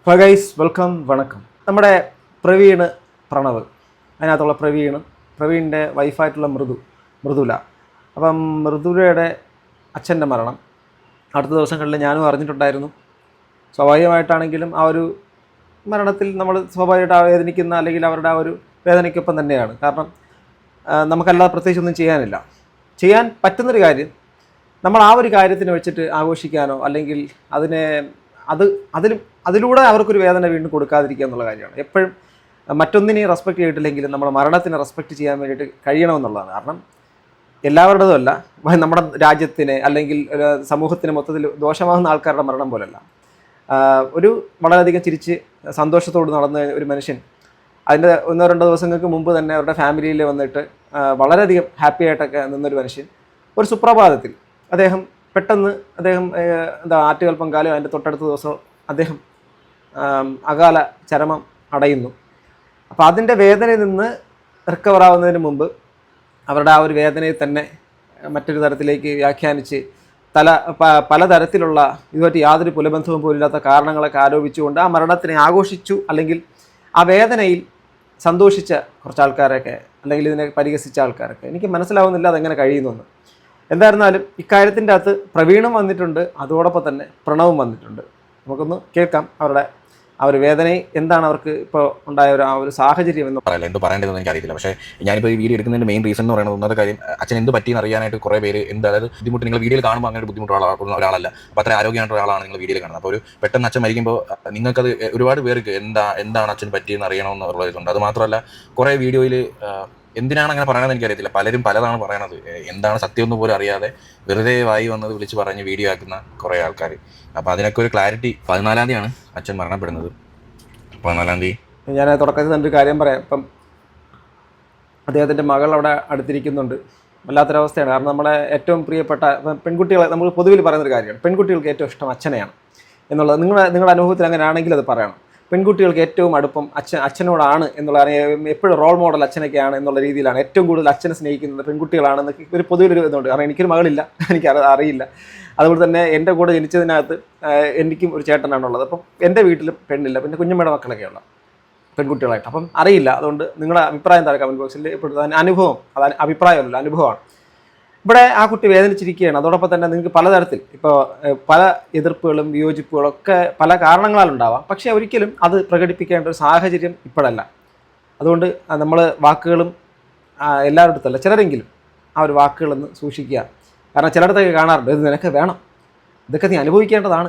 Hello guys, welcome, വണക്കം. നമ്മുടെ പ്രണവ്, അതിനകത്തുള്ള പ്രവീണിൻ്റെ വൈഫായിട്ടുള്ള മൃദുല. അപ്പം മൃദുലയുടെ അച്ഛൻ്റെ മരണം അടുത്ത ദിവസങ്ങളിൽ ഞാനും അറിഞ്ഞിട്ടുണ്ടായിരുന്നു. സ്വാഭാവികമായിട്ടാണെങ്കിലും ആ ഒരു മരണത്തിൽ നമ്മൾ സ്വാഭാവികമായിട്ട് വേദനിക്കുന്ന, അല്ലെങ്കിൽ അവരുടെ ആ ഒരു വേദനയ്ക്കൊപ്പം തന്നെയാണ്. കാരണം നമുക്കല്ലാതെ പ്രത്യേകിച്ചൊന്നും ചെയ്യാൻ പറ്റുന്നൊരു കാര്യം നമ്മൾ ആ ഒരു കാര്യത്തിന് വെച്ചിട്ട് ആഘോഷിക്കാനോ അല്ലെങ്കിൽ അതിലൂടെ അവർക്കൊരു വേദന വീണ്ടും കൊടുക്കാതിരിക്കുക എന്നുള്ള കാര്യമാണ്. എപ്പോഴും മറ്റൊന്നിനെയും റെസ്പെക്റ്റ് ചെയ്തിട്ടില്ലെങ്കിലും നമ്മുടെ മരണത്തിനെ റെസ്പെക്റ്റ് ചെയ്യാൻ വേണ്ടിയിട്ട് കഴിയണമെന്നുള്ളതാണ്. കാരണം എല്ലാവരുടേതും അല്ല, നമ്മുടെ രാജ്യത്തിന് അല്ലെങ്കിൽ സമൂഹത്തിന് മൊത്തത്തിൽ ദോഷമാകുന്ന ആൾക്കാരുടെ മരണം പോലല്ല. ഒരു വളരെയധികം ചിരിച്ച് സന്തോഷത്തോട് നടന്ന ഒരു മനുഷ്യൻ അതിൻ്റെ 1-2 ദിവസങ്ങൾക്ക് മുമ്പ് തന്നെ അവരുടെ ഫാമിലിയിൽ വന്നിട്ട് വളരെയധികം ഹാപ്പി ആയിട്ടൊക്കെ നിന്നൊരു മനുഷ്യൻ ഒരു സുപ്രഭാതത്തിൽ പെട്ടെന്ന് ആറ്റുകാൽ പൊങ്കാലയോ അതിൻ്റെ തൊട്ടടുത്ത ദിവസം അദ്ദേഹം അകാല ചരമം അടയുന്നു. അപ്പോൾ അതിൻ്റെ വേദനയിൽ നിന്ന് റിക്കവർ ആവുന്നതിന് മുമ്പ് അവരുടെ ആ ഒരു വേദനയെ തന്നെ മറ്റൊരു തരത്തിലേക്ക് വ്യാഖ്യാനിച്ച് പലതരത്തിലുള്ള ഇതുമായിട്ട് യാതൊരു പുലബന്ധവും പോലില്ലാത്ത കാരണങ്ങളൊക്കെ ആരോപിച്ചുകൊണ്ട് ആ മരണത്തിനെ ആഘോഷിച്ചു, അല്ലെങ്കിൽ ആ വേദനയിൽ സന്തോഷിച്ച കുറച്ച് ആൾക്കാരൊക്കെ, അല്ലെങ്കിൽ ഇതിനെ പരിഹസിച്ച ആൾക്കാരൊക്കെ. എനിക്ക് മനസ്സിലാവുന്നില്ല അതെങ്ങനെ കഴിയുന്നു. എന്തായിരുന്നാലും ഇക്കാര്യത്തിൻ്റെ അകത്ത് പ്രവീണും വന്നിട്ടുണ്ട്, അതോടൊപ്പം തന്നെ പ്രണവും വന്നിട്ടുണ്ട്. നമുക്കൊന്ന് കേൾക്കാം അവരുടെ ആ ഒരു വേദന എന്താണ്, അവർക്ക് ഇപ്പോൾ ഉണ്ടായ ആ ഒരു സാഹചര്യം എന്ന് പറയില്ല. എന്ത് പറയേണ്ടതെന്ന് എനിക്ക് അറിയില്ല. പക്ഷേ ഞാനിപ്പോൾ ഈ വീഡിയോ എടുക്കുന്നതിൻ്റെ മെയിൻ റീസൺ എന്ന് പറയുന്നത് ഒന്നാമത്തെ കാര്യം, അച്ഛൻ എന്ത് പറ്റിയെന്ന് അറിയാനായിട്ട് കുറേ പേര് അതായത് ബുദ്ധിമുട്ട് നിങ്ങൾ വീഡിയോയിൽ കാണുമ്പോൾ അങ്ങനെ ബുദ്ധിമുട്ടുള്ള ഒരാളല്ല. അപ്പോൾ അത്ര ആരോഗ്യമായിട്ടുള്ള ഒരാളാണ് നിങ്ങൾ വീഡിയോയിൽ കാണുന്നത്. അപ്പോൾ ഒരു പെട്ടെന്ന് അച്ഛൻ മരിക്കുമ്പോൾ നിങ്ങൾക്കത് ഒരുപാട് പേർക്ക് എന്താണ് അച്ഛൻ പറ്റിയെന്ന് അറിയണമെന്നുള്ളതുണ്ട്. അത് മാത്രമല്ല കുറേ വീഡിയോയിൽ എന്തിനാണ് അങ്ങനെ പറയണമെന്ന് എനിക്കറിയത്തില്ല. പലരും പലതാണ് പറയണത്. എന്താണ് സത്യം എന്ന് പോലും അറിയാതെ വെറുതെ വായി വന്നത് വിളിച്ച് പറഞ്ഞ് വീഡിയോ ആക്കുന്ന കുറേ ആൾക്കാർ. അപ്പോൾ അതിനൊക്കെ ഒരു ക്ലാരിറ്റി. 14-ാം തീയതിയാണ് അച്ഛൻ മരണപ്പെടുന്നത്. 14-ാം തീയതി ഞാൻ തുടക്കത്തിൽ തന്നെ ഒരു കാര്യം പറയാം. ഇപ്പം അദ്ദേഹത്തിൻ്റെ മകൾ അവിടെ അടുത്തിരിക്കുന്നുണ്ട്. വല്ലാത്തൊരവസ്ഥയാണ്. കാരണം നമ്മുടെ ഏറ്റവും പ്രിയപ്പെട്ട പെൺകുട്ടികളെ നമ്മൾ പൊതുവിൽ പറയുന്നൊരു കാര്യമാണ്, പെൺകുട്ടികൾക്ക് ഏറ്റവും ഇഷ്ടം അച്ഛനെയാണ് എന്നുള്ളത്. നിങ്ങളുടെ അനുഭവത്തിൽ അങ്ങനെ ആണെങ്കിൽ അത് പറയണം. പെൺകുട്ടികൾക്ക് ഏറ്റവും അടുപ്പം അച്ഛനോടാണ് എന്നുള്ളതാണ്. എപ്പോഴും റോൾ മോഡൽ അച്ഛനൊക്കെയാണ് എന്നുള്ള രീതിയിലാണ് ഏറ്റവും കൂടുതൽ അച്ഛനെ സ്നേഹിക്കുന്നത് പെൺകുട്ടികളാണെന്ന് ഒരു പൊതുവിലൊരു ഇതുണ്ട്. കാരണം എനിക്കൊരു മകളില്ല, എനിക്ക് അറിയില്ല. അതുപോലെ തന്നെ എൻ്റെ കൂടെ ജനിച്ചതിനകത്ത് എനിക്കും ഒരു ചേട്ടനാണുള്ളത്. അപ്പം എൻ്റെ വീട്ടിലും പെണ്ണില്ല, പിന്നെ കുഞ്ഞമ്മയുടെ മക്കളൊക്കെയുള്ള പെൺകുട്ടികളായിട്ട്. അപ്പം അറിയില്ല. അതുകൊണ്ട് നിങ്ങളുടെ അഭിപ്രായം താഴെ കമൻറ്റ് ബോക്സിൽ ഇപ്പോഴത്തെ അനുഭവം, അത് അഭിപ്രായമല്ല, അനുഭവമാണ്. ഇവിടെ ആ കുട്ടി വേദനിച്ചിരിക്കുകയാണ്. അതോടൊപ്പം തന്നെ നിങ്ങൾക്ക് പലതരത്തിൽ ഇപ്പോൾ പല എതിർപ്പുകളും വിയോജിപ്പുകളും ഒക്കെ പല കാരണങ്ങളാലുണ്ടാവാം. പക്ഷേ ഒരിക്കലും അത് പ്രകടിപ്പിക്കേണ്ട ഒരു സാഹചര്യം ഇപ്പോഴല്ല. അതുകൊണ്ട് നമ്മൾ വാക്കുകളും എല്ലാവരുടെ അടുത്തല്ല, ചിലരെങ്കിലും ആ ഒരു വാക്കുകളൊന്ന് സൂക്ഷിക്കുക. കാരണം ചിലയിടത്തൊക്കെ കാണാറുണ്ട്, ഇത് നിനക്ക് വേണം, ഇതൊക്കെ നീ അനുഭവിക്കേണ്ടതാണ്,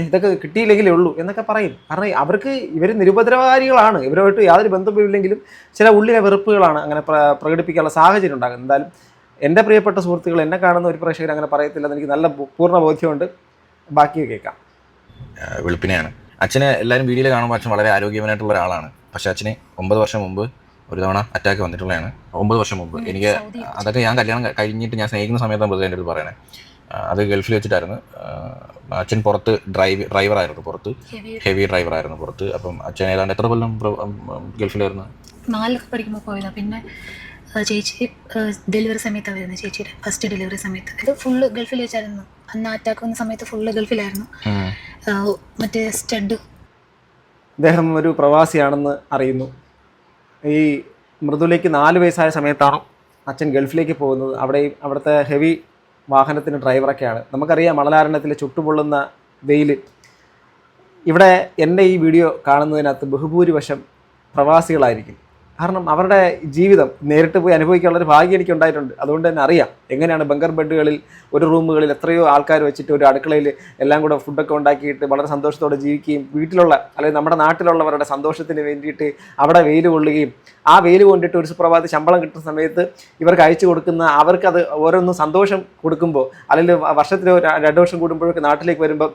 ഇതൊക്കെ കിട്ടിയില്ലെങ്കിലേ ഉള്ളൂ എന്നൊക്കെ പറയും. കാരണം ഇവർ നിരുപദ്രവകാരികളാണ്. ഇവരുമായിട്ട് യാതൊരു ബന്ധവുമില്ലെങ്കിലും ചില ഉള്ളിലെ വെറുപ്പുകളാണ് അങ്ങനെ പ്രകടിപ്പിക്കാനുള്ള സാഹചര്യം ഉണ്ടാകുന്നത്. എന്തായാലും എൻ്റെ പ്രിയപ്പെട്ട സുഹൃത്തുക്കൾ, എന്നെ കാണുന്ന ഒരു പ്രേക്ഷകർ അങ്ങനെ പറയത്തില്ലെന്ന് എനിക്ക് നല്ല പൂർണ്ണ ബോധ്യമുണ്ട്. ബാക്കി കേൾക്കാം. വെളുപ്പിനെയാണ് അച്ഛനെ എല്ലാവരും വീഡിയോയിൽ കാണുമ്പോൾ അച്ഛൻ വളരെ ആരോഗ്യവാനായിട്ടുള്ള ഒരാളാണ്. പക്ഷേ അച്ഛന് 9 വർഷം മുമ്പ് ഒരു തവണ അറ്റാക്ക് വന്നിട്ടുള്ളതാണ്. 9 വർഷം മുമ്പ്. എനിക്ക് അതൊക്കെ ഞാൻ കല്യാണം കഴിഞ്ഞിട്ട് ഞാൻ സ്നേഹിക്കുന്ന സമയത്താണ് ബ്രദർ എൻ്റെ അടുത്ത് പറയണേ. അത് ഗൾഫിൽ വെച്ചിട്ടായിരുന്നു. അച്ഛൻ പുറത്ത് ഡ്രൈവറായിരുന്നു, പുറത്ത് ഹെവി ഡ്രൈവറായിരുന്നു പുറത്ത്. അപ്പം അച്ഛൻ ഏതാണ്ട് എത്ര കൊല്ലം ഗൾഫിലായിരുന്നു? 4 പഠിക്കുമ്പോൾ പോയതാണ്. പിന്നെ ചേച്ചി ഡെലിവറി സമയത്താണ് വരുന്നത്. ചേച്ചിയുടെ ഫസ്റ്റ് ഡെലിവറി സമയത്ത് ഇത് ഫുള്ള് ഗൾഫിൽ വെച്ചായിരുന്നു. അന്ന് അറ്റാക്ക് വന്ന സമയത്ത് ഫുള്ള് ഗൾഫിലായിരുന്നു. മറ്റേ സ്റ്റഡ്. അദ്ദേഹം ഒരു പ്രവാസിയാണെന്ന് അറിയുന്നു. ഈ മൃദുലയ്ക്ക് 4 വയസ്സായ സമയത്താണ് അച്ഛൻ ഗൾഫിലേക്ക് പോകുന്നത്. അവിടുത്തെ ഹെവി വാഹനത്തിൻ്റെ ഡ്രൈവറൊക്കെയാണ്. നമുക്കറിയാം മണലാരണ്യത്തിൽ ചുട്ടുപൊള്ളുന്ന വെയിൽ. ഇവിടെ എൻ്റെ ഈ വീഡിയോ കാണുന്നതിനകത്ത് ബഹുഭൂരിപക്ഷം പ്രവാസികളായിരിക്കും. കാരണം അവരുടെ ജീവിതം നേരിട്ട് പോയി അനുഭവിക്കാനുള്ളൊരു ഭാഗ്യം എനിക്ക് ഉണ്ടായിട്ടുണ്ട്. അതുകൊണ്ട് തന്നെ അറിയാം എങ്ങനെയാണ് ബങ്കർ ബെഡുകളിൽ, ഒരു റൂമുകളിൽ എത്രയോ ആൾക്കാർ വെച്ചിട്ട് ഒരു അടുക്കളയിൽ എല്ലാം കൂടെ ഫുഡൊക്കെ ഉണ്ടാക്കിയിട്ട് വളരെ സന്തോഷത്തോടെ ജീവിക്കുകയും വീട്ടിലുള്ള അല്ലെങ്കിൽ നമ്മുടെ നാട്ടിലുള്ളവരുടെ സന്തോഷത്തിന് വേണ്ടിയിട്ട് അവിടെ വെയിൽ കൊള്ളുകയും ആ വെയിൽ കൊണ്ടിട്ട് ഒരു സുപ്രഭാതത്തിൽ ശമ്പളം കിട്ടുന്ന സമയത്ത് ഇവർക്ക് അയച്ചു കൊടുക്കുന്ന, അവർക്കത് ഓരോന്നും സന്തോഷം കൊടുക്കുമ്പോൾ, അല്ലെങ്കിൽ വർഷത്തിൽ 2 വർഷം കൂടുമ്പോഴൊക്കെ നാട്ടിലേക്ക് വരുമ്പോൾ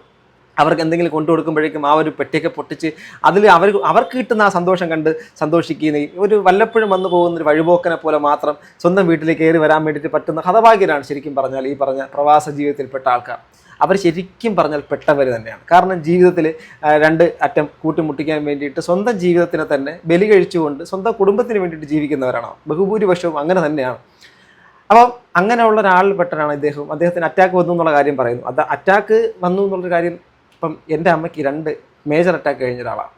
അവർക്ക് എന്തെങ്കിലും കൊണ്ടു കൊടുക്കുമ്പോഴേക്കും ആ ഒരു പെട്ടിയൊക്കെ പൊട്ടിച്ച് അതിൽ അവർക്ക് കിട്ടുന്ന ആ സന്തോഷം കണ്ട് സന്തോഷിക്കുന്ന ഒരു വല്ലപ്പോഴും വന്നു പോകുന്ന ഒരു വഴിപോക്കനെ പോലെ മാത്രം സ്വന്തം വീട്ടിലേക്ക് കയറി വരാൻ വേണ്ടിയിട്ട് പറ്റുന്ന ഹതഭാഗ്യരാണ് ശരിക്കും പറഞ്ഞാൽ ഈ പറഞ്ഞ പ്രവാസ ജീവിതത്തിൽപ്പെട്ട ആൾക്കാർ. അവർ ശരിക്കും പറഞ്ഞാൽ പെട്ടവർ തന്നെയാണ്. കാരണം ജീവിതത്തിൽ 2 അറ്റം കൂട്ടിമുട്ടിക്കാൻ വേണ്ടിയിട്ട് സ്വന്തം ജീവിതത്തിനെ തന്നെ ബലി കഴിച്ചുകൊണ്ട് സ്വന്തം കുടുംബത്തിന് വേണ്ടിയിട്ട് ജീവിക്കുന്നവരാണ് ബഹുഭൂരിപക്ഷവും. അങ്ങനെ തന്നെയാണ്. അപ്പം അങ്ങനെയുള്ള ഒരാളിൽ പെട്ടതാണ് അദ്ദേഹത്തിന് അറ്റാക്ക് വന്നു എന്നുള്ള കാര്യം പറയുന്നു. അത് അറ്റാക്ക് വന്നു എന്നുള്ളൊരു കാര്യം ഇപ്പം എൻ്റെ അമ്മയ്ക്ക് 2 മേജർ അറ്റാക്ക് കഴിഞ്ഞ ഒരാളാണ്.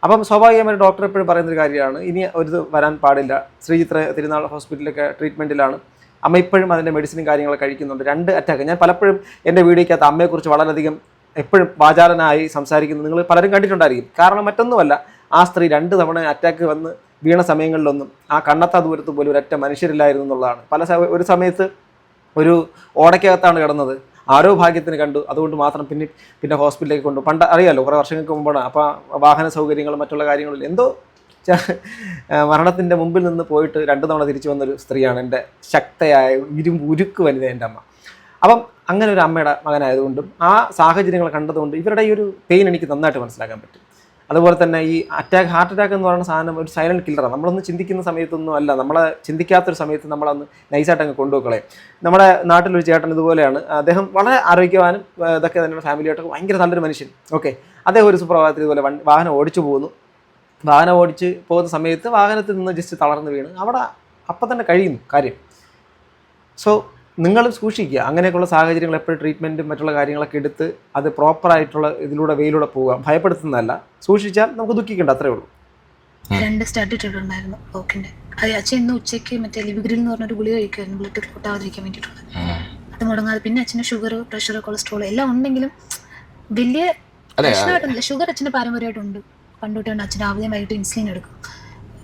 അപ്പം സ്വാഭാവികമായിട്ട് ഡോക്ടർ എപ്പോഴും പറയുന്നൊരു കാര്യമാണ്, ഇനി ഒരു ഇത് വരാൻ പാടില്ല. ശ്രീചിത്ര തിരുനാൾ ഹോസ്പിറ്റലിലൊക്കെ ട്രീറ്റ്മെൻറ്റിലാണ്. അമ്മ ഇപ്പോഴും അതിൻ്റെ മെഡിസിനും കാര്യങ്ങളൊക്കെ കഴിക്കുന്നുണ്ട്. 2 അറ്റാക്ക്. ഞാൻ പലപ്പോഴും എൻ്റെ വീഡിയോയ്ക്കകത്ത് അമ്മയെക്കുറിച്ച് വളരെയധികം എപ്പോഴും വാചാലനായി സംസാരിക്കുന്നത് നിങ്ങൾ പലരും കണ്ടിട്ടുണ്ടായിരിക്കും. കാരണം മറ്റൊന്നുമല്ല, ആ സ്ത്രീ 2 തവണ അറ്റാക്ക് വന്ന് വീണ സമയങ്ങളിലൊന്നും ആ കണ്ണത്താ ദൂരത്ത് പോലും ഒരൊറ്റ മനുഷ്യരില്ലായിരുന്നു എന്നുള്ളതാണ്. ഒരു സമയത്ത് ഒരു ഓടയ്ക്കകത്താണ് കിടന്നത്, ആരോ ഭാഗ്യത്തിന് കണ്ടു, അതുകൊണ്ട് മാത്രം പിന്നെ ഹോസ്പിറ്റലിലേക്ക് കൊണ്ടു. പണ്ട് അറിയാമല്ലോ, കുറേ വർഷങ്ങൾക്ക് മുമ്പാണ്. അപ്പോൾ വാഹന സൗകര്യങ്ങളും മറ്റുള്ള കാര്യങ്ങളിൽ എന്തോ മരണത്തിൻ്റെ മുമ്പിൽ നിന്ന് പോയിട്ട് 2 തവണ തിരിച്ചു വന്നൊരു സ്ത്രീയാണ് എൻ്റെ ശക്തയായ ഉരുക്ക് വനിത എൻ്റെ അമ്മ. അപ്പം അങ്ങനെ ഒരു അമ്മയുടെ മകനായതുകൊണ്ടും ആ സാഹചര്യങ്ങൾ കണ്ടതുകൊണ്ട് ഇവരുടെ ഈ ഒരു പെയിൻ എനിക്ക് നന്നായിട്ട് മനസ്സിലാക്കാൻ പറ്റും. അതുപോലെ തന്നെ ഈ ഹാർട്ട് അറ്റാക്ക് എന്ന് പറയുന്ന സാധനം ഒരു സൈലൻറ്റ് കില്ലറാണ്. നമ്മളൊന്നും ചിന്തിക്കുന്ന സമയത്തൊന്നും അല്ല, നമ്മളെ ചിന്തിക്കാത്തൊരു സമയത്ത് നമ്മളന്ന് നൈസായിട്ട് അങ്ങ് കൊണ്ടുപോക്കളെ. നമ്മുടെ നാട്ടിലൊരു ചേട്ടൻ ഇതുപോലെയാണ്. അദ്ദേഹം വളരെ ആരോഗ്യവാനും ഇതൊക്കെ തന്നെ ഫാമിലിയായിട്ടൊക്കെ ഭയങ്കര നല്ലൊരു മനുഷ്യൻ. ഓക്കെ, അദ്ദേഹം ഒരു സുപ്രഭാതത്തിൽ ഇതുപോലെ വാഹനം ഓടിച്ചു പോകുന്നു. വാഹനം ഓടിച്ച് പോകുന്ന സമയത്ത് വാഹനത്തിൽ നിന്ന് ജസ്റ്റ് തളർന്ന് വീണ് അവിടെ അപ്പം തന്നെ കഴിയുന്നു കാര്യം. സോ നിങ്ങളും സൂക്ഷിക്കുക, അങ്ങനെയൊക്കെയുള്ള സാഹചര്യങ്ങൾ എപ്പോഴും ട്രീറ്റ്മെൻറ്റും മറ്റുള്ള കാര്യങ്ങളൊക്കെ എടുത്ത് അത് പ്രോപ്പറായിട്ടുള്ള വെയിലൂടെ പോവുക. ഭയപ്പെടുത്തുന്നതല്ല, സൂക്ഷിച്ചാൽ നമുക്ക് ദുഃഖിക്കേണ്ട, അത്രേ ഉള്ളൂ. 2 സ്റ്റഡ് ഇട്ടിട്ടുണ്ടായിരുന്നു പോക്കിൻ്റെ. അത് അച്ഛൻ ഇന്ന് ഉച്ചയ്ക്ക് മറ്റേ ലിബിഗ്രിൽ എന്ന് പറഞ്ഞൊരു ഗുളിക കഴിക്കുമായിരുന്നു, ബ്ലഡ് ക്ലോട്ട് ആവാതിരിക്കാൻ വേണ്ടിയിട്ടുള്ളത്. അത് മുടങ്ങാതെ. പിന്നെ അച്ഛന് ഷുഗർ, പ്രഷർ, കൊളസ്ട്രോൾ എല്ലാം ഉണ്ടെങ്കിലും വലിയ പ്രശ്നമായിട്ടൊന്നുമില്ല. ഷുഗർ അച്ഛൻ്റെ പാരമ്പര്യമായിട്ടുണ്ട്. പണ്ടുതൊട്ടുണ്ട് അച്ഛൻ രാവിലെ വൈകിട്ട് ഇൻസുലിൻ എടുക്കും.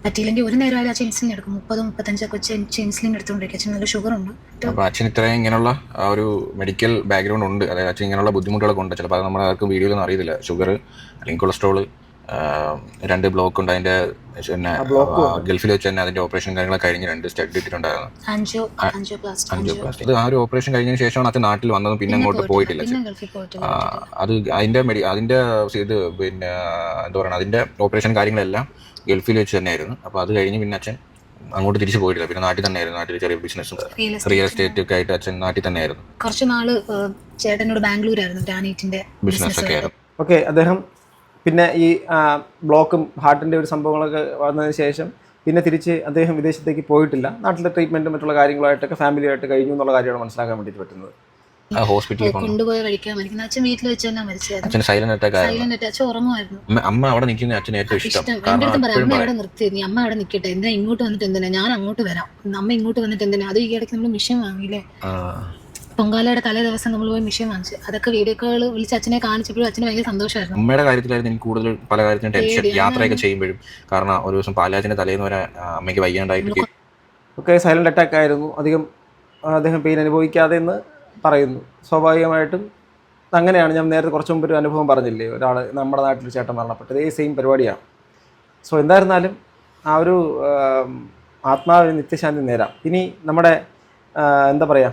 പറ്റിയില്ലെങ്കിൽ ഒരു നേരം അച്ഛൻ ഇൻസുലിൻ എടുക്കും. 30-35 അച്ഛൻ ഇൻസുലിൻ എടുത്തുകൊണ്ടിരിക്കും. അച്ഛൻ നല്ല ഷുഗർ ഉണ്ട്. അപ്പോൾ അച്ഛൻ ഇത്രയും ഇങ്ങനെയുള്ള ഒരു മെഡിക്കൽ ബാക്ക്ഗ്രൗണ്ട് ഉണ്ട്, അതായത് അച്ഛൻ ഇങ്ങനെയുള്ള ബുദ്ധിമുട്ടുകളൊക്കെ ഉണ്ട്. ചിലപ്പോൾ അത് നമ്മുടെ ആർക്കും വീഡിയോയിലൊന്നും അറിയത്തില്ല. ഷുഗർ അല്ലെങ്കിൽ കൊളസ്ട്രോള്, 2 ബ്ലോക്ക് ഉണ്ട്. അതിൻ്റെ പിന്നെ ഗൾഫിൽ വെച്ച് തന്നെ അതിൻ്റെ ഓപ്പറേഷൻ കാര്യങ്ങളൊക്കെ കഴിഞ്ഞ് 2 സ്റ്റഡ് ഇട്ടിട്ടുണ്ടായിരുന്നു. അത് ആ ഒരു ഓപ്പറേഷൻ കഴിഞ്ഞതിന് ശേഷമാണ് അച്ഛൻ നാട്ടിൽ വന്നതും പിന്നെ അങ്ങോട്ട് പോയിട്ടില്ല. അത് അതിൻ്റെ ഇത് പിന്നെ എന്താ പറയുക, അതിൻ്റെ ഓപ്പറേഷൻ കാര്യങ്ങളെല്ലാം ഗൾഫിൽ വെച്ച് തന്നെയായിരുന്നു. അപ്പോൾ അത് കഴിഞ്ഞ് പിന്നെ അച്ഛൻ അങ്ങോട്ട് തിരിച്ചു പോയിട്ടില്ല. പിന്നെ നാട്ടിൽ തന്നെയായിരുന്നു. നാട്ടിൽ ചെറിയ ബിസിനസ്സും റിയൽ എസ്റ്റേറ്റ് ഒക്കെ ആയിട്ട് അച്ഛൻ നാട്ടിൽ തന്നെയായിരുന്നു. കുറച്ച് നാള് ചേട്ടനോട് ബാംഗ്ലൂരായിരുന്നു ഗ്രാനൈറ്റിന്റെ ബിസിനസ് ഒക്കെ ആയിരുന്നു. ഓക്കെ, അദ്ദേഹം പിന്നെ ഈ ബ്ലോക്കും ഹാർട്ടിൻ്റെ ഒരു സംഭവങ്ങളൊക്കെ വന്നതിന് ശേഷം പിന്നെ തിരിച്ച് അദ്ദേഹം വിദേശത്തേക്ക് പോയിട്ടില്ല. നാട്ടിലെ ട്രീറ്റ്മെൻറ്റും മറ്റുള്ള കാര്യങ്ങളായിട്ടൊക്കെ ഫാമിലിയായിട്ട് കഴിഞ്ഞു എന്നുള്ള കാര്യമാണ് മനസ്സിലാക്കാൻ വേണ്ടിയിട്ട് പറ്റുന്നത്. ഹോസ്പിറ്റലിൽ കൊണ്ടുപോയി കഴിക്കാൻ മരിക്കുന്നത്. അച്ഛൻ വീട്ടിൽ വെച്ച് തന്നെ മരിച്ചത്. അച്ഛൻ സൈലന്റ് അറ്റാക്ക് ആയിരുന്നു. അച്ഛൻ ഉറങ്ങുമായിരുന്നു. അമ്മ അവിടെ നിൽക്കുന്ന അച്ഛൻ ഏറ്റവും ഇഷ്ടം. എൻ്റെ അടുത്തും പറയാം, അമ്മ അവിടെ നിർത്തി, നീ അമ്മ അവിടെ നിൽക്കട്ടെ, എന്തിനാ ഇങ്ങോട്ട് വന്നിട്ട് എന്തിനാ, ഞാൻ അങ്ങോട്ട് വരാം, അമ്മ ഇങ്ങോട്ട് വന്നിട്ട് എന്തിനാ. അത് ഈ ഇടയ്ക്ക് നമ്മൾ മിഷൻ വാങ്ങിയില്ലേ, പൊങ്കാലയുടെ തലേ ദിവസം നമ്മൾ പോയി മിഷൻ വാങ്ങിച്ചു. അതൊക്കെ വീഡിയോ കോൾ വിളിച്ച് അച്ഛനെ കാണിച്ചപ്പോഴും അച്ഛന് ഭയങ്കര സന്തോഷമായിരുന്നു. അമ്മയുടെ കാര്യത്തിലായിരുന്നു എനിക്ക് കൂടുതൽ പല കാര്യത്തിലും ടെൻഷൻ, യാത്രയൊക്കെ ചെയ്യുമ്പോഴും. കാരണം ഒരു ദിവസം പാലാച്ചിന്റെ തലേന്ന് വരെ അമ്മയ്ക്ക് വയ്യാണ്ടായിട്ട്. ഒക്കെ സൈലന്റ് അറ്റാക്ക് ആയിരുന്നു. അധികം അദ്ദേഹം പെയിൻ അനുഭവിക്കാതെ എന്ന് പറയുന്നു. സ്വാഭാവികമായിട്ടും അങ്ങനെയാണ്. ഞാൻ നേരത്തെ കുറച്ച് മുമ്പ് ഒരു അനുഭവം പറഞ്ഞില്ലേ, ഒരാൾ നമ്മുടെ നാട്ടിൽ ചേട്ടൻ മരണപ്പെട്ടത് ഈ സെയിം പരിപാടിയാണ്. സോ എന്തായിരുന്നാലും ആ ഒരു ആത്മാവിന് നിത്യശാന്തി നേരാം. ഇനി നമ്മുടെ എന്താ പറയുക,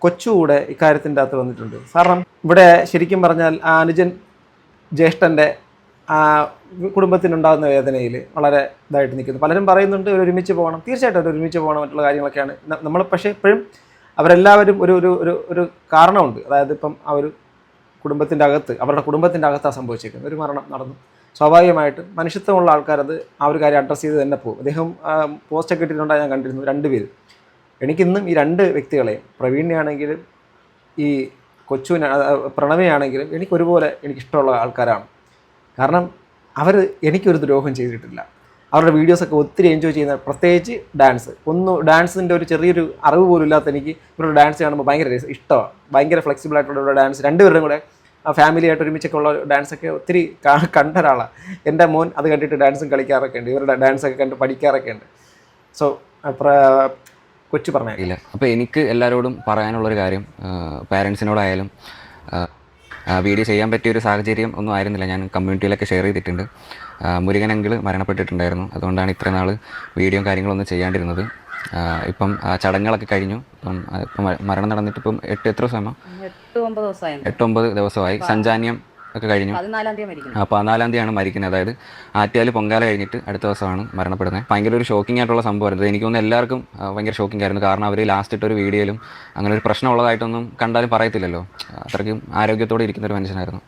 കൊച്ചുകൂടെ ഇക്കാര്യത്തിൻ്റെ അകത്ത് വന്നിട്ടുണ്ട്. കാരണം ഇവിടെ ശരിക്കും പറഞ്ഞാൽ ആ അനുജൻ ജ്യേഷ്ഠൻ്റെ കുടുംബത്തിനുണ്ടാകുന്ന വേദനയിൽ വളരെ ഇതായിട്ട് നിൽക്കുന്നു. പലരും പറയുന്നുണ്ട് ഒരു ഒരുമിച്ച് പോകണം, തീർച്ചയായിട്ടും ഒരു ഒരുമിച്ച് പോകണം, മറ്റുള്ള കാര്യങ്ങളൊക്കെയാണ് നമ്മൾ. പക്ഷേ ഇപ്പോഴും അവരെല്ലാവരും ഒരു ഒരു ഒരു ഒരു കാരണമുണ്ട്. അതായത് ഇപ്പം ആ ഒരു അവരുടെ കുടുംബത്തിൻ്റെ അകത്താണ് സംഭവിച്ചിരിക്കുന്നത്. ഒരു മരണം നടന്നു. സ്വാഭാവികമായിട്ടും മനുഷ്യത്വമുള്ള ആൾക്കാരത് ആ ഒരു കാര്യം അഡ്രസ്സ് ചെയ്ത് തന്നെ പോകും. അദ്ദേഹം പോസ്റ്റൊക്കെ ഇട്ടിട്ടുണ്ടായി, ഞാൻ കണ്ടിരുന്നു. 2 പേര്. എനിക്കിന്നും ഈ 2 വ്യക്തികളെയും, പ്രവീണിനെയാണെങ്കിലും ഈ പ്രണവയാണെങ്കിലും എനിക്കിഷ്ടമുള്ള ആൾക്കാരാണ്. കാരണം അവർ എനിക്കൊരു ദ്രോഹം ചെയ്തിട്ടില്ല. അവരുടെ വീഡിയോസൊക്കെ ഒത്തിരി എൻജോയ് ചെയ്യുന്ന, പ്രത്യേകിച്ച് ഡാൻസിൻ്റെ ഒരു ചെറിയൊരു അറിവ് പോലും ഇല്ലാത്ത എനിക്ക് ഇവരുടെ ഡാൻസ് കാണുമ്പോൾ ഭയങ്കര ഇഷ്ടമാണ്. ഭയങ്കര ഫ്ലെക്സിബിൾ ആയിട്ടുള്ള ഇവരുടെ ഡാൻസ്, 2 പേരുടെയും കൂടെ ഫാമിലിയായിട്ട് ഒരുമിച്ചൊക്കെ ഉള്ള ഡാൻസൊക്കെ ഒത്തിരി കണ്ട ഒരാളാണ്. എൻ്റെ മോൻ അത് കണ്ടിട്ട് ഡാൻസും കളിക്കാറൊക്കെ ഉണ്ട്, ഇവരുടെ ഡാൻസൊക്കെ കണ്ട് പഠിക്കാറൊക്കെ ഉണ്ട്. സോ കൊച്ചു പറഞ്ഞില്ല. അപ്പോൾ എനിക്ക് എല്ലാവരോടും പറയാനുള്ളൊരു കാര്യം, പാരൻസിനോടായാലും വീഡിയോ ചെയ്യാൻ പറ്റിയൊരു സാഹചര്യം ഒന്നും ആയിരുന്നില്ല. ഞാൻ കമ്മ്യൂണിറ്റിയിലൊക്കെ ഷെയർ ചെയ്തിട്ടുണ്ട്. മുരുകൻ അങ്കിൾ മരണപ്പെട്ടിട്ടുണ്ടായിരുന്നു. അതുകൊണ്ടാണ് ഇത്ര നാൾ വീഡിയോയും കാര്യങ്ങളൊന്നും ചെയ്യാണ്ടിരുന്നത്. ഇപ്പം ചടങ്ങുകളൊക്കെ കഴിഞ്ഞു. ഇപ്പം മരണം നടന്നിട്ട് ഇപ്പം 8-9 ദിവസമായി. സഞ്ചാന്യം ഒക്കെ കഴിഞ്ഞു. 14-ാം തീയതിയാണ് മരിക്കുന്നത്. അതായത് ആറ്റുകാൽ പൊങ്കാല കഴിഞ്ഞിട്ട് അടുത്ത ദിവസമാണ് മരണപ്പെടുന്നത്. ഭയങ്കര ഒരു ഷോക്കിംഗ് ആയിട്ടുള്ള സംഭവമായിരുന്നു. എനിക്ക് തോന്നുന്നു എല്ലാവർക്കും ഭയങ്കര ഷോക്കിംഗ് ആയിരുന്നു. കാരണം അവർ ലാസ്റ്റ് ഇട്ടൊരു വീഡിയോയിലും അങ്ങനെ ഒരു പ്രശ്നമുള്ളതായിട്ടൊന്നും കണ്ടാലും പറയത്തില്ലല്ലോ. അത്രയ്ക്കും ആരോഗ്യത്തോടെ ഇരിക്കുന്ന ഒരു മനുഷ്യനായിരുന്നു.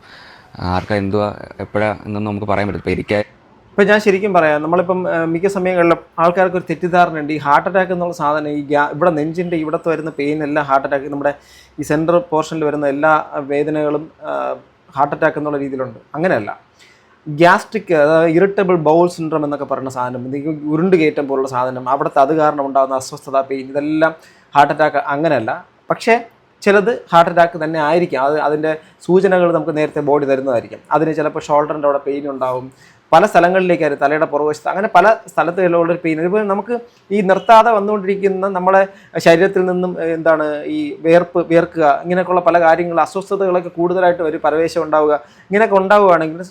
ആർക്കാ എന്തുവാ എപ്പോഴാ എന്നൊന്നും നമുക്ക് പറയാൻ പറ്റില്ല. ഇപ്പം ഞാൻ ശരിക്കും പറയാം, നമ്മളിപ്പം മിക്ക സമയങ്ങളിലും ആൾക്കാർക്ക് ഒരു തെറ്റിദ്ധാരണയുണ്ട്. ഈ ഹാർട്ട് അറ്റാക്ക് എന്നുള്ള സാധനം ഇവിടെ നെഞ്ചിൻ്റെ ഇവിടത്തെ വരുന്ന പെയിൻ എല്ലാം ഹാർട്ട് അറ്റാക്ക്, നമ്മുടെ ഈ സെൻട്രൽ പോർഷനിൽ വരുന്ന എല്ലാ വേദനകളും ഹാർട്ട് അറ്റാക്ക് എന്നുള്ള രീതിയിലുണ്ട്. അങ്ങനെയല്ല, ഗ്യാസ്ട്രിക്, അതായത് ഇറിറ്റബിൾ ബൗൾ സിൻഡ്രോം എന്നൊക്കെ പറയുന്ന സാധനം, എന്തെങ്കിലും ഉരുണ്ട് കയറ്റം പോലുള്ള സാധനം, അവിടുത്തെ അത് കാരണം ഉണ്ടാകുന്ന അസ്വസ്ഥത, പെയിൻ, ഇതെല്ലാം ഹാർട്ട് അറ്റാക്ക് അങ്ങനെയല്ല. പക്ഷേ ചിലത് ഹാർട്ട് അറ്റാക്ക് തന്നെ ആയിരിക്കും. അതിൻ്റെ സൂചനകൾ നമുക്ക് നേരത്തെ ബോഡി തരുന്നതായിരിക്കും. അതിന് ചിലപ്പോൾ ഷോൾഡറിൻ്റെ അവിടെ പെയിൻ ഉണ്ടാവും, പല സ്ഥലങ്ങളിലേക്കായിരിക്കും, തലയുടെ പുറകുവശത്ത്, അങ്ങനെ പല സ്ഥലത്തുള്ള പെയിൻ. ഇപ്പോൾ നമുക്ക് ഈ നിർത്താതെ വന്നുകൊണ്ടിരിക്കുന്ന നമ്മളെ ശരീരത്തിൽ നിന്നും ഈ വിയർക്കുക, ഇങ്ങനെയൊക്കെയുള്ള പല കാര്യങ്ങൾ, അസ്വസ്ഥതകളൊക്കെ കൂടുതലായിട്ട് ഒരു പരവേശം ഉണ്ടാവുക, ഇങ്ങനെയൊക്കെ ഉണ്ടാവുകയാണെങ്കിൽ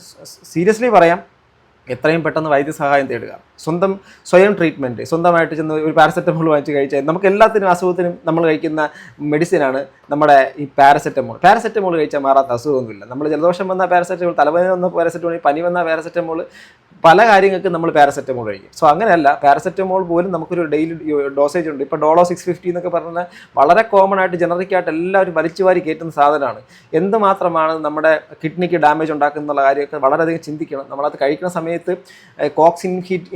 സീരിയസ്ലി പറയാം, എത്രയും പെട്ടെന്ന് വൈദ്യസഹായം തേടുക. സ്വയം ട്രീറ്റ്മെൻറ്റ്, സ്വന്തമായിട്ട് ചെന്ന് ഒരു പാരസെറ്റമോൾ വാങ്ങിച്ച് കഴിച്ചാൽ, നമുക്ക് എല്ലാത്തിനും അസുഖത്തിനും നമ്മൾ കഴിക്കുന്ന മെഡിസിനാണ് നമ്മുടെ ഈ പാരസെറ്റമോൾ കഴിച്ചാൽ മാറാത്ത അസുഖമൊന്നുമില്ല. നമ്മൾ ജലദോഷം വന്ന പാരസെറ്റമോൾ, തലവേദന വന്ന പാരസെറ്റമോൾ, പനി വന്ന പാരസെറ്റമോൾ, പല കാര്യങ്ങൾക്ക് നമ്മൾ പാരസെറ്റമോൾ കഴിക്കും. സോ അങ്ങനെയല്ല, പാരസെറ്റമോൾ പോലും നമുക്കൊരു ഡെയിലി ഡോസേജ് ഉണ്ട്. ഇപ്പോൾ ഡോളോ 650 എന്നൊക്കെ പറഞ്ഞാൽ വളരെ കോമൺ ആയിട്ട് ജനറിക്കായിട്ട് എല്ലാവരും വലിച്ചു വാരി കയറ്റുന്ന സാധനമാണ്. എന്തുമാത്രമാണ് നമ്മുടെ കിഡ്നിക്ക് ഡാമേജ് ഉണ്ടാക്കുന്ന കാര്യമൊക്കെ വളരെയധികം ചിന്തിക്കണം. നമ്മളത് കഴിക്കുന്ന സമയത്ത് കോക്സ്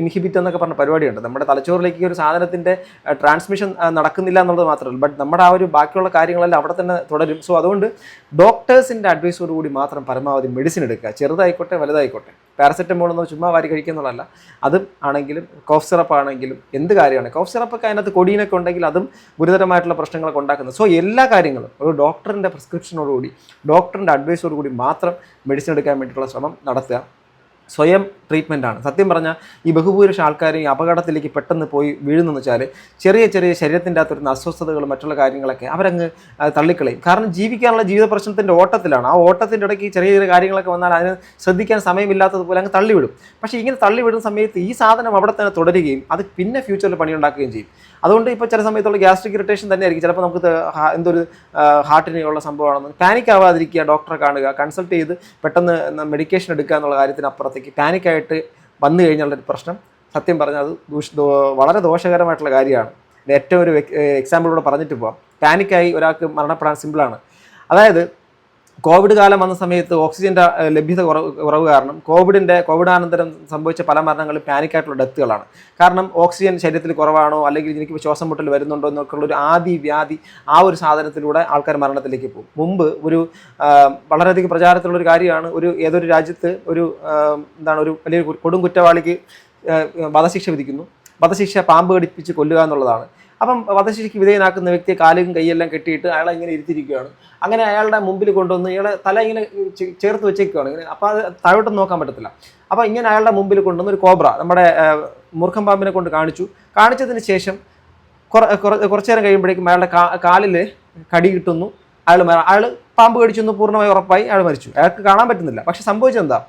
ഇൻഹിബിറ്റ് എന്നൊക്കെ പറഞ്ഞ പരിപാടിയുണ്ട്. നമ്മുടെ തലച്ചോറിലേക്ക് ഒരു സാധനത്തിൻ്റെ ട്രാൻസ്മിഷൻ നടക്കുന്നില്ല എന്നുള്ളത് മാത്രമല്ല, ബട്ട് നമ്മുടെ ആ ഒരു ബാക്കിയുള്ള കാര്യങ്ങളെല്ലാം അവിടെ തന്നെ തുടരും. സോ അതുകൊണ്ട് ഡോക്ടേഴ്സിൻ്റെ അഡ്വൈസോട് കൂടി മാത്രം പരമാവധി മെഡിസിൻ എടുക്കുക, ചെറുതായിക്കോട്ടെ വലുതായിക്കോട്ടെ. പാരസെറ്റമോൾ എന്ന് ചുമ്മാ വാരി കഴിക്കുന്നുള്ളതല്ല, അതും ആണെങ്കിലും കോഫ് സിറപ്പ് ആണെങ്കിലും എന്ത് കാര്യമാണ്. കോഫ് സിറപ്പൊക്കെ അതിനകത്ത് കൊടീനൊക്കെ ഉണ്ടെങ്കിൽ അതും ഗുരുതരമായിട്ടുള്ള പ്രശ്നങ്ങളൊക്കെ ഉണ്ടാക്കുന്നത്. സോ എല്ലാ കാര്യങ്ങളും ഒരു ഡോക്ടറിൻ്റെ പ്രിസ്ക്രിപ്ഷനോടുകൂടി, ഡോക്ടറിൻ്റെ അഡ്വൈസോടുകൂടി മാത്രം മെഡിസിൻ എടുക്കാൻ വേണ്ടിയിട്ടുള്ള ശ്രമം നടത്തുക. സ്വയം ട്രീറ്റ്മെൻറ്റാണ്. സത്യം പറഞ്ഞാൽ ഈ ബഹുഭൂരിഷ ആൾക്കാരും ഈ അപകടത്തിലേക്ക് പെട്ടെന്ന് പോയി വീഴുന്നെന്ന് വെച്ചാൽ ചെറിയ ശരീരത്തിൻ്റെ അകത്തുള്ള അസ്വസ്ഥതകളും മറ്റുള്ള കാര്യങ്ങളൊക്കെ അവരങ്ങ് തള്ളിക്കളയും. കാരണം ജീവിക്കാനുള്ള ജീവിത പ്രശ്നത്തിൻ്റെ ഓട്ടത്തിലാണ്. ആ ഓട്ടത്തിൻ്റെ ഇടയ്ക്ക് ചെറിയ കാര്യങ്ങളൊക്കെ വന്നാൽ അതിന് ശ്രദ്ധിക്കാൻ സമയമില്ലാത്തതുപോലെ അങ്ങ് തള്ളിവിടും. പക്ഷേ ഇങ്ങനെ തള്ളിവിടുന്ന സമയത്ത് ഈ സാധനം അവിടെ തന്നെ തുടരുകയും അത് പിന്നെ ഫ്യൂച്ചറിൽ പണിയുണ്ടാക്കുകയും ചെയ്യും. അതുകൊണ്ട് ഇപ്പോൾ ചില സമയത്തുള്ള ഗ്യാസ്ട്രിക് ഇറിറ്റേഷൻ തന്നെ ആയിരിക്കും. ചിലപ്പോൾ നമുക്ക് എന്തൊരു ഹാർട്ടിനുള്ള സംഭവമാണെന്ന് പാനിക് ആവാതിരിക്കുക, ഡോക്ടറെ കാണുക, കൺസൾട്ട് ചെയ്ത് പെട്ടെന്ന് മെഡിക്കേഷൻ എടുക്കുക എന്നുള്ള കാര്യത്തിനപ്പുറത്തേക്ക് പാനിക്കായിട്ട് വന്നു കഴിഞ്ഞുള്ളൊരു പ്രശ്നം സത്യം പറഞ്ഞാൽ അത് വളരെ ദോഷകരമായിട്ടുള്ള കാര്യമാണ്. ഏറ്റവും ഒരു എക്സാമ്പിളൂടെ പറഞ്ഞിട്ട് പോവാം. പാനിക്കായി ഒരാൾക്ക് മരണപ്പെടാൻ സിമ്പിളാണ്. അതായത് കോവിഡ് കാലം വന്ന സമയത്ത് ഓക്സിജൻ്റെ ലഭ്യത കുറവ് കാരണം കോവിഡാനന്തരം സംഭവിച്ച പല മരണങ്ങളും പാനിക്കായിട്ടുള്ള ഡെത്തുകളാണ്. കാരണം ഓക്സിജൻ ശരീരത്തിൽ കുറവാണോ, അല്ലെങ്കിൽ എനിക്ക് ശ്വാസം മുട്ടൽ വരുന്നുണ്ടോ എന്നൊക്കെയുള്ളൊരു വ്യാധി ആ ഒരു സാധനത്തിലൂടെ ആൾക്കാർ മരണത്തിലേക്ക് പോകും. മുമ്പ് ഒരു വളരെയധികം പ്രചാരത്തിലുള്ളൊരു കാര്യമാണ്, ഏതൊരു രാജ്യത്ത് ഒരു വലിയ കൊടും കുറ്റവാളിക്ക് വധശിക്ഷ വിധിക്കുന്നു. വധശിക്ഷ പാമ്പ് കടിപ്പിച്ച് കൊല്ലുക എന്നുള്ളതാണ്. അപ്പം വധശിക്ഷയ്ക്ക് വിധേയനാക്കുന്ന വ്യക്തിയെ കാലും കൈയെല്ലാം കെട്ടിയിട്ട് അയാളെ ഇങ്ങനെ ഇരുത്തിയിരിക്കുകയാണ്. അങ്ങനെ അയാളുടെ മുമ്പിൽ കൊണ്ടുവന്ന് ഇയാളെ തല ഇങ്ങനെ ചേർത്ത് വെച്ചേക്കുകയാണ് ഇങ്ങനെ. അപ്പോൾ അത് താഴോട്ടൊന്നും നോക്കാൻ പറ്റത്തില്ല. അപ്പോൾ ഇങ്ങനെ അയാളുടെ മുമ്പിൽ കൊണ്ടുവന്ന് ഒരു കോബ്ര, നമ്മുടെ മൂർഖം പാമ്പിനെ കൊണ്ട് കാണിച്ചതിന് ശേഷം കുറച്ചു നേരം കഴിയുമ്പോഴേക്കും അയാളുടെ കാലിൽ കടി കിട്ടുന്നു. അയാൾ പാമ്പ് കടിച്ചെന്ന് പൂർണ്ണമായി ഉറപ്പായി അയാൾ മരിച്ചു. അയാൾക്ക് കാണാൻ പറ്റുന്നില്ല. പക്ഷെ സംഭവിച്ചെന്താ,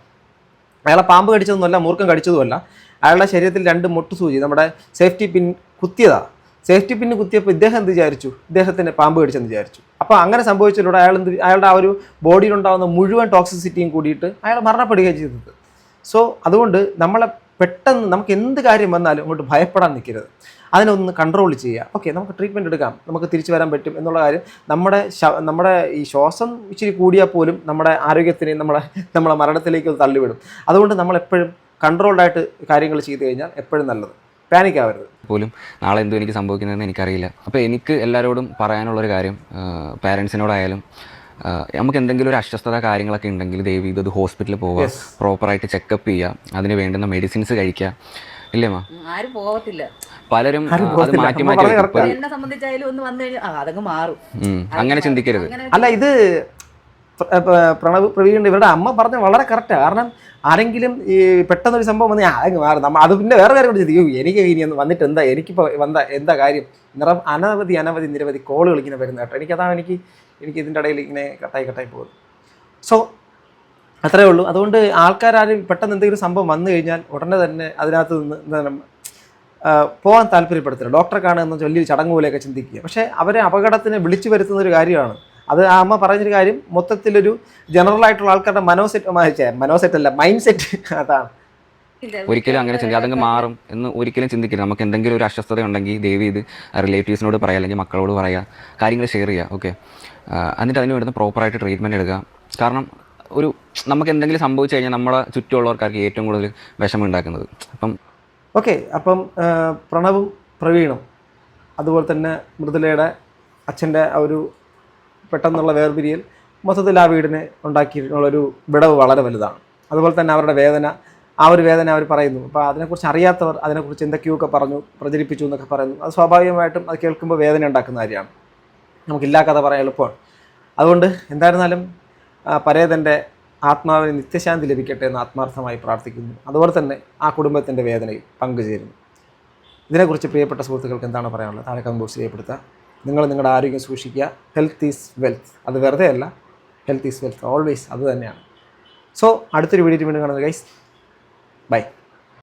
അയാളെ പാമ്പ് കടിച്ചതൊന്നുമല്ല, മൂർഖം കടിച്ചതുമല്ല. അയാളുടെ ശരീരത്തിൽ 2 മുട്ടുസൂചി നമ്മുടെ സേഫ്റ്റി പിൻ കുത്തിയതാണ്. സേഫ്റ്റി പിന്ന് കുത്തിയപ്പോൾ ഇദ്ദേഹം എന്ത് വിചാരിച്ചു, ഇദ്ദേഹത്തിന് പാമ്പ് കടിച്ചെന്ന് വിചാരിച്ചു. അപ്പോൾ അങ്ങനെ സംഭവിച്ചതിലൂടെ അയാളുടെ ആ ഒരു ബോഡിയിലുണ്ടാകുന്ന മുഴുവൻ ടോക്സിസിറ്റിയും കൂടിയിട്ട് അയാൾ മരണപ്പെടുകയാണ് ചെയ്തത്. സോ അതുകൊണ്ട് നമ്മളെ പെട്ടെന്ന് നമുക്ക് എന്ത് കാര്യം വന്നാലും അങ്ങോട്ട് ഭയപ്പെടാൻ നിൽക്കരുത്. അതിനൊന്ന് കൺട്രോൾ ചെയ്യുക. ഓക്കെ, നമുക്ക് ട്രീറ്റ്മെൻറ്റ് എടുക്കാം, നമുക്ക് തിരിച്ചു വരാൻ പറ്റും എന്നുള്ള കാര്യം. നമ്മുടെ ഈ ശ്വാസം ഇച്ചിരി കൂടിയാൽ പോലും നമ്മുടെ ആരോഗ്യത്തിനെയും നമ്മളെ മരണത്തിലേക്ക് തള്ളിവിടും. അതുകൊണ്ട് നമ്മളെപ്പോഴും കൺട്രോൾഡായിട്ട് കാര്യങ്ങൾ ചെയ്തു കഴിഞ്ഞാൽ എപ്പോഴും നല്ലത്. പാനിക് ആവരുത്. പോലും നാളെ എന്തോ എനിക്ക് സംഭവിക്കുന്നതെന്ന് എനിക്കറിയില്ല. അപ്പോൾ എനിക്ക് എല്ലാവരോടും പറയാനുള്ളൊരു കാര്യം, പാരൻസിനോടായാലും നമുക്ക് എന്തെങ്കിലും ഒരു അസ്വസ്ഥത കാര്യങ്ങളൊക്കെ ഉണ്ടെങ്കിൽ ദയവ് ഇത് ഹോസ്പിറ്റലിൽ പോവുക, പ്രോപ്പറായിട്ട് ചെക്കപ്പ് ചെയ്യുക, അതിന് വേണ്ടുന്ന മെഡിസിൻസ് കഴിക്കുക. ഇല്ലേമാ? ആരും പോകത്തില്ല. പലരും അത് മാറ്റി എന്നെ സംബന്ധിച്ചായാലും ഒന്ന് വന്നു കഴിഞ്ഞാൽ അതങ്ങ് മാറും. അങ്ങനെ ചിന്തിക്കരുത്. അല്ല, ഇത് പ്രവീൺ ഇവരുടെ അമ്മ പറഞ്ഞ വളരെ കറക്റ്റാണ്. കാരണം ആരെങ്കിലും ഈ പെട്ടെന്നൊരു സംഭവം വന്ന് അതങ്ങ് മാറും. അത് പിന്നെ വേറെ കാര്യം കൂടി ചിന്തിക്കും, എനിക്ക് ഇനി ഒന്ന് വന്നിട്ട് എനിക്കിപ്പോൾ എന്താ കാര്യം. അനവധി നിരവധി കോളുകൾ ഇങ്ങനെ വരുന്ന കേട്ടോ. എനിക്ക് ഇതിൻ്റെ ഇടയിൽ ഇങ്ങനെ കട്ടായി പോകുന്നു. സോ അത്രേ ഉള്ളൂ. അതുകൊണ്ട് ആൾക്കാരും പെട്ടെന്ന് എന്തെങ്കിലും സംഭവം വന്നു കഴിഞ്ഞാൽ ഉടനെ തന്നെ അതിനകത്ത് നിന്ന് പോകാൻ താല്പര്യപ്പെടുത്തില്ല. ഡോക്ടറെ കാണുന്ന വലിയ ചടങ്ങ് പോലെയൊക്കെ ചിന്തിക്കുക. പക്ഷേ അവരെ അപകടത്തിന് വിളിച്ചു വരുത്തുന്ന ഒരു കാര്യമാണ്. അത് ആ അമ്മ പറഞ്ഞൊരു കാര്യം മൊത്തത്തിലൊരു ജനറൽ ആൾക്കാരുടെ മനോസെറ്റല്ല മൈൻഡ് സെറ്റ് അതാണ്. ഒരിക്കലും അങ്ങനെ ചിന്തി അതങ്ങ് മാറും എന്ന് ഒരിക്കലും ചിന്തിക്കരുത്. നമുക്ക് എന്തെങ്കിലും ഒരു അസ്വസ്ഥത ഉണ്ടെങ്കിൽ ദയവ് ചെയ്ത് റിലേറ്റീവ്സിനോട് പറയുക, അല്ലെങ്കിൽ മക്കളോട് പറയുക, കാര്യങ്ങൾ ഷെയർ ചെയ്യുക. ഓക്കെ, എന്നിട്ട് അതിന് വേണ്ടുന്ന പ്രോപ്പറായിട്ട് ട്രീറ്റ്മെൻറ്റ് എടുക്കുക. കാരണം നമുക്ക് എന്തെങ്കിലും സംഭവിച്ചു കഴിഞ്ഞാൽ നമ്മളെ ചുറ്റുമുള്ളവർക്കാർക്ക് ഏറ്റവും കൂടുതൽ വിഷമം ഉണ്ടാക്കുന്നത്. അപ്പം പ്രണവും പ്രവീണും അതുപോലെ തന്നെ മൃദുലയുടെ അച്ഛൻ്റെ ആ ഒരു പെട്ടെന്നുള്ള വേർപിരിയൽ മൊത്തത്തിൽ ആ വീടിന് ഉണ്ടാക്കിയിട്ടുള്ളൊരു വിടവ് വളരെ വലുതാണ്. അതുപോലെ തന്നെ അവരുടെ വേദന, ആ ഒരു വേദന അവർ പറയുന്നു. അപ്പോൾ അതിനെക്കുറിച്ച് അറിയാത്തവർ അതിനെക്കുറിച്ച് എന്തൊക്കെയൊക്കെ പറഞ്ഞു, പ്രചരിപ്പിച്ചു എന്നൊക്കെ പറയുന്നു. അത് സ്വാഭാവികമായിട്ടും അത് കേൾക്കുമ്പോൾ വേദന ഉണ്ടാക്കുന്ന കാര്യമാണ്. നമുക്കില്ലാ കഥ പറയാൻ എളുപ്പമാണ്. അതുകൊണ്ട് എന്തായിരുന്നാലും പരേതൻ്റെ ആത്മാവിന് നിത്യശാന്തി ലഭിക്കട്ടെ എന്ന് ആത്മാർത്ഥമായി പ്രാർത്ഥിക്കുന്നു. അതുപോലെ തന്നെ ആ കുടുംബത്തിൻ്റെ വേദനയിൽ പങ്കുചേരുന്നു. ഇതിനെക്കുറിച്ച് പ്രിയപ്പെട്ട സുഹൃത്തുക്കൾക്ക് എന്താണ് പറയാനുള്ളത്? താഴെ കമന്റ് ബോക്സിൽ രേഖപ്പെടുത്തുക. നിങ്ങൾ നിങ്ങളുടെ ആരോഗ്യം സൂക്ഷിക്കുക. Health is wealth. അത് വെറുതെ അല്ല, ഹെൽത്ത് ഈസ് വെൽത്ത് ഓൾവേസ്, അത് തന്നെയാണ്. സോ അടുത്തൊരു വീഡിയോ വീണ്ടും കാണുന്നത് ഗൈസ്. ബൈ.